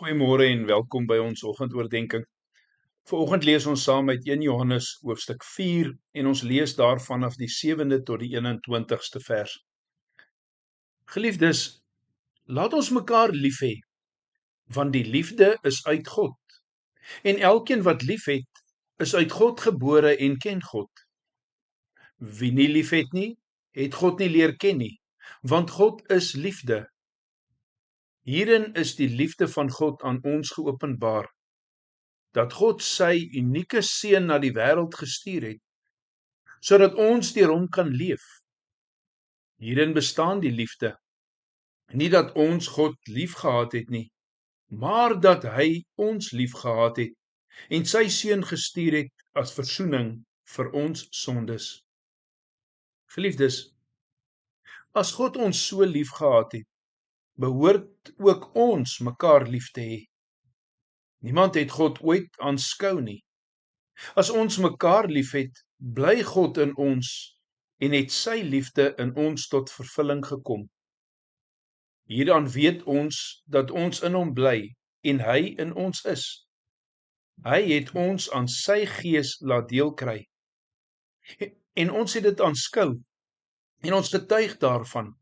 Goeiemôre en welkom by ons oggendoordenkings. Vanoggend lees ons saam uit 1 Johannes hoofstuk 4 en ons lees daar vanaf die 7de tot die 21ste vers. Geliefdes, laat ons mekaar lief hê, want die liefde is uit God. En elkeen wat liefhet, is uit God gebore en ken God. Wie nie liefhet nie, het God nie leer ken nie, want God is liefde. Hierin is die liefde van God aan ons geopenbaar, dat God sy unieke seun na die wêreld gestuur het, sodat ons deur hom kan leef. Hierin bestaan die liefde, nie dat ons God liefgehad het nie, maar dat hy ons liefgehad het en sy seun gestuur het as versoening vir ons sondes. Geliefdes, as God ons so liefgehad het, behoort ook ons mekaar lief te hê. Niemand het God ooit aanskou nie. As ons mekaar liefhet, bly God in ons en het sy liefde in ons tot vervulling gekom. Hieraan weet ons dat ons in hom bly en hy in ons is. Hy het ons aan sy gees laat deel kry. En ons het dit aanskou en ons getuig daarvan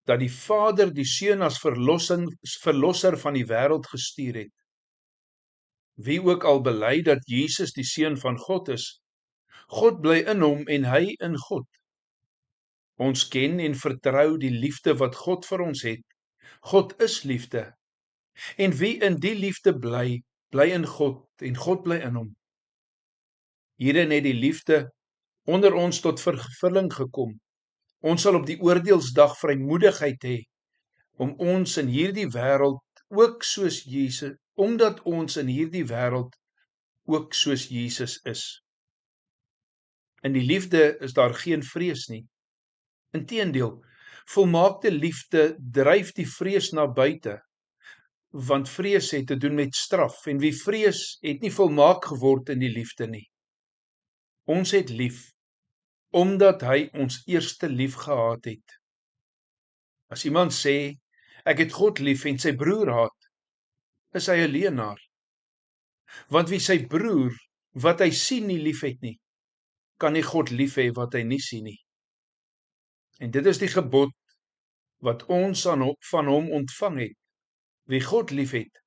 dat die Vader die Seun as verlosser van die wêreld gestuur het. Wie ook al bely dat Jesus die Seun van God is, God bly in hom en hy in God. Ons ken en vertrou die liefde wat God vir ons het. God is liefde. En wie in die liefde bly, bly in God en God bly in hom. Hierin het die liefde onder ons tot vervulling gekom. Ons sal op die oordeelsdag vrymoedigheid hê om ons in hierdie wêreld ook soos Jesus, omdat ons in hierdie wêreld ook soos Jesus is. In die liefde is daar geen vrees nie. Inteendeel, volmaakte liefde dryf die vrees na buite, want vrees het te doen met straf, en wie vrees het nie volmaak geword in die liefde nie. Ons het lief, omdat hy ons eerste lief gehad het. As iemand sê, ek het God lief en sy broer haat, is hy 'n leienaar. Want wie sy broer, wat hy sien nie lief het nie, kan nie God lief hê wat hy nie sien nie. En dit is die gebod wat ons van hom ontvang het. Wie God lief het,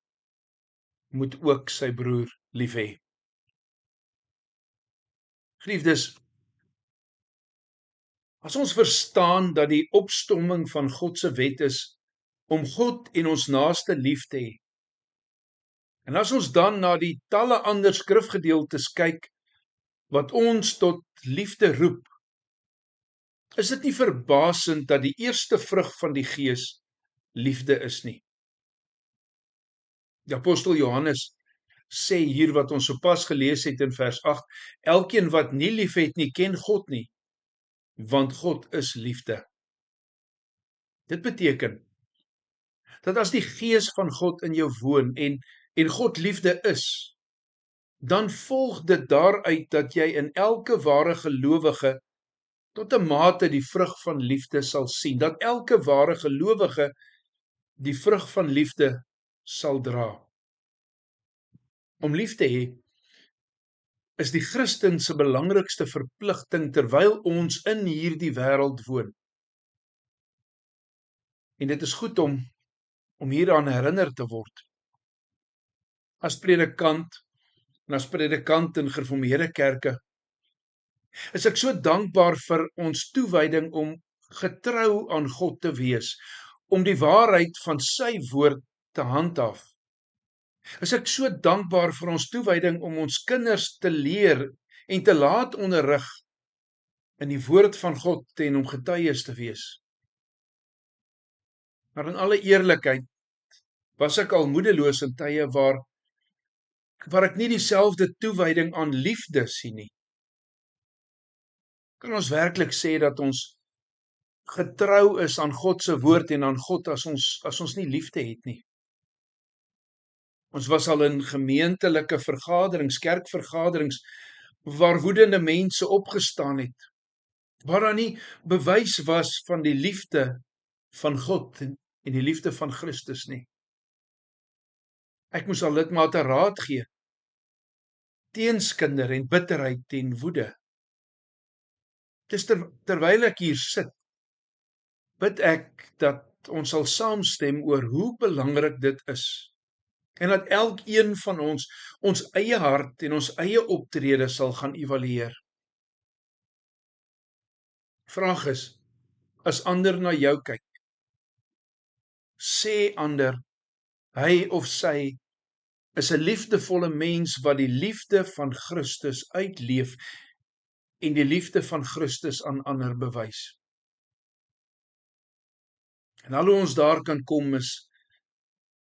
moet ook sy broer lief hê. Geliefdes, as ons verstaan dat die opstomming van God se wet is om God en ons naaste lief te hê, en as ons dan na die talle ander skrifgedeeltes kyk wat ons tot liefde roep, is dit nie verbasend dat die eerste vrug van die Gees liefde is nie. Die apostel Johannes sê hier wat ons sopas gelees het in vers 8, elkeen wat nie liefhet nie, ken God nie, want God is liefde. Dit beteken dat as die Gees van God in jou woon en God liefde is, dan volg dit daaruit dat jy in elke ware gelowige tot 'n mate die vrug van liefde sal sien, dat elke ware gelowige die vrug van liefde sal dra. Om lief te hê is die Christen se belangrikste verpligting terwyl ons in hierdie wêreld woon. En dit is goed om hieraan herinner te word. As predikant in gereformeerde kerke, is ek so dankbaar vir ons toewyding om getrou aan God te wees, om die waarheid van sy woord te handhaaf. Is ek so dankbaar vir ons toewyding om ons kinders te leer en te laat onderrig in die woord van God en om getuies te wees. Maar in alle eerlikheid was ek al moedeloos in tye waar ek nie dieselfde toewyding aan liefde sien nie. Kan ons werklik sê dat ons getrou is aan God se woord en aan God as ons nie liefde het nie? Ons was al in gemeentelike vergaderings, kerkvergaderings, waar woedende mense opgestaan het, waar daar nie bewys was van die liefde van God en die liefde van Christus nie. Ek moes al lidmate raad gee, teenskinder en bitterheid en woede. Dis terwyl ek hier sit, bid ek dat ons sal saamstem oor hoe belangrik dit is, en dat elkeen van ons eie hart en ons eie optrede sal gaan evalueer. Vraag is, as ander na jou kyk, sê ander, hy of sy is 'n liefdevolle mens wat die liefde van Christus uitleef en die liefde van Christus aan ander bewys. En al hoe ons daar kan kom is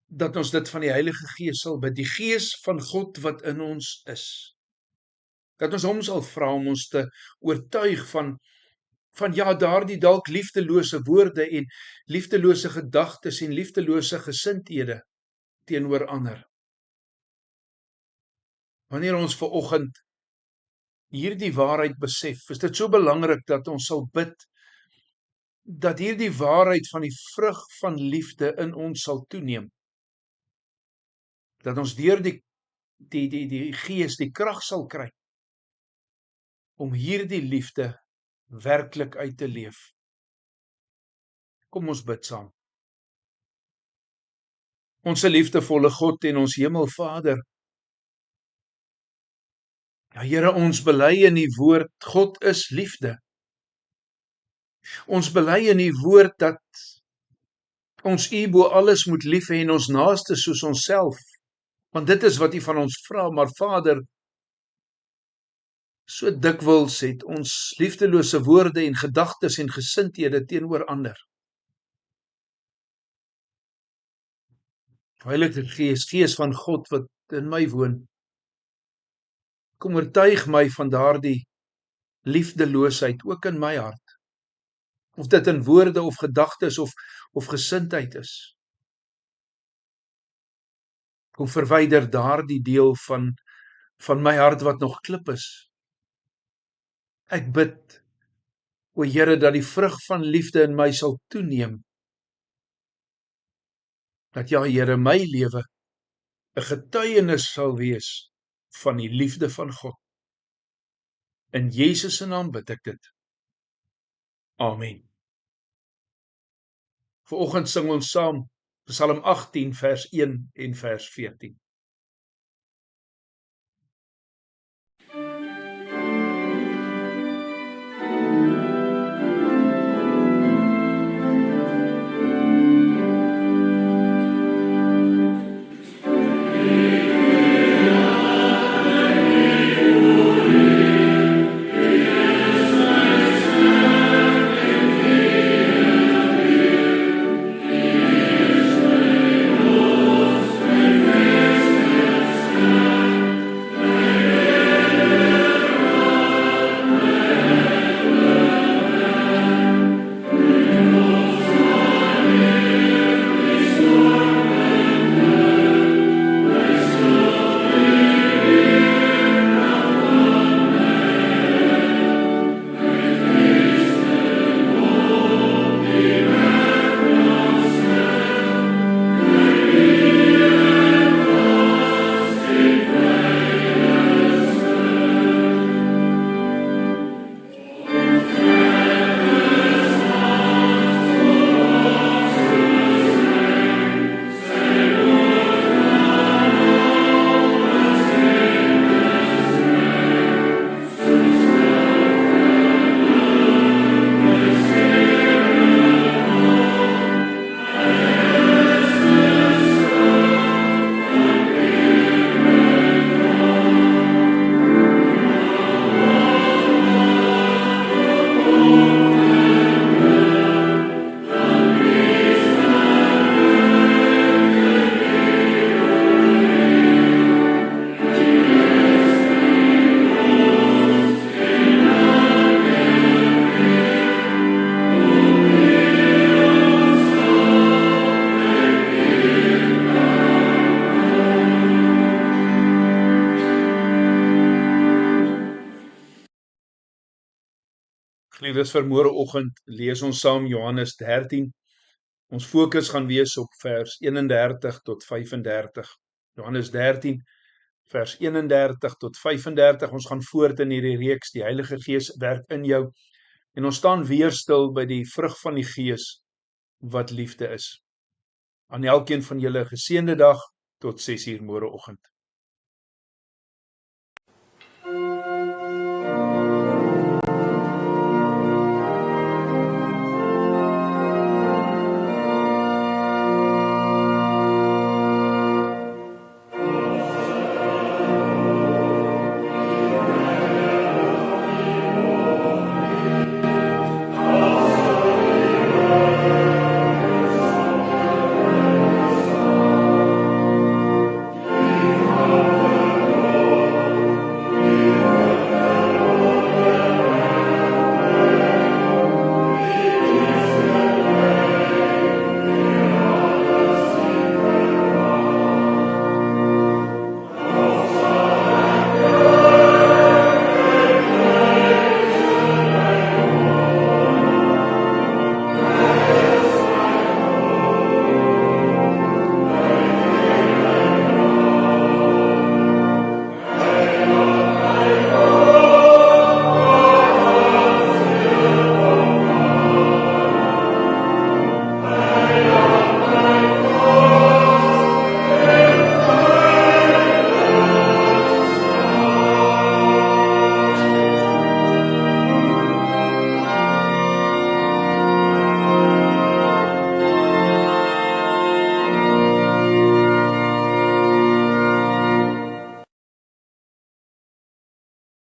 dat ons dit van die Heilige Gees sal bid, die Gees van God wat in ons is. Dat ons hom sal vra om ons te oortuig van ja, daardie dalk liefdelose woorde en liefdelose gedagtes en liefdelose gesindhede teenoor ander. Wanneer ons vanoggend hierdie waarheid besef, is dit so belangrik dat ons sal bid dat hierdie waarheid van die vrug van liefde in ons sal toeneem. Dat ons deur die Gees die krag sal kry om hierdie liefde werklik uit te leef. Kom ons bid saam. Onse liefdevolle God en ons Hemelvader, ja Here, ons bely in die woord, God is liefde. Ons bely in die woord dat ons U bo alles moet lief hê en ons naaste soos onsself, want dit is wat U van ons vra, maar Vader, so dikwels het ons liefdelose woorde en gedagtes en gesindhede teenoor ander. Heilige Gees, Gees van God wat in my woon, kom oortuig my van daardie liefdeloosheid ook in my hart. Of dit in woorde of gedagtes of gesindheid is. Kom verwyder daardie deel van my hart wat nog klip is. Ek bid, o Here, dat die vrug van liefde in my sal toeneem. Dat ja, Here, my lewe 'n getuienis sal wees van die liefde van God. In Jesus se naam bid ek dit. Amen. Vanoggend sing ons saam Psalm 18 vers 1 en vers 14. Geliefdes, vir môreoggend lees ons saam Johannes 13. Ons fokus gaan wees op vers 31 tot 35. Johannes 13 vers 31 tot 35, ons gaan voort in hierdie reeks, die Heilige Gees werk in jou, en ons staan weer stil by die vrug van die Gees, wat liefde is. Aan elkeen van julle 'n geseënde dag, tot 6:00 môreoggend.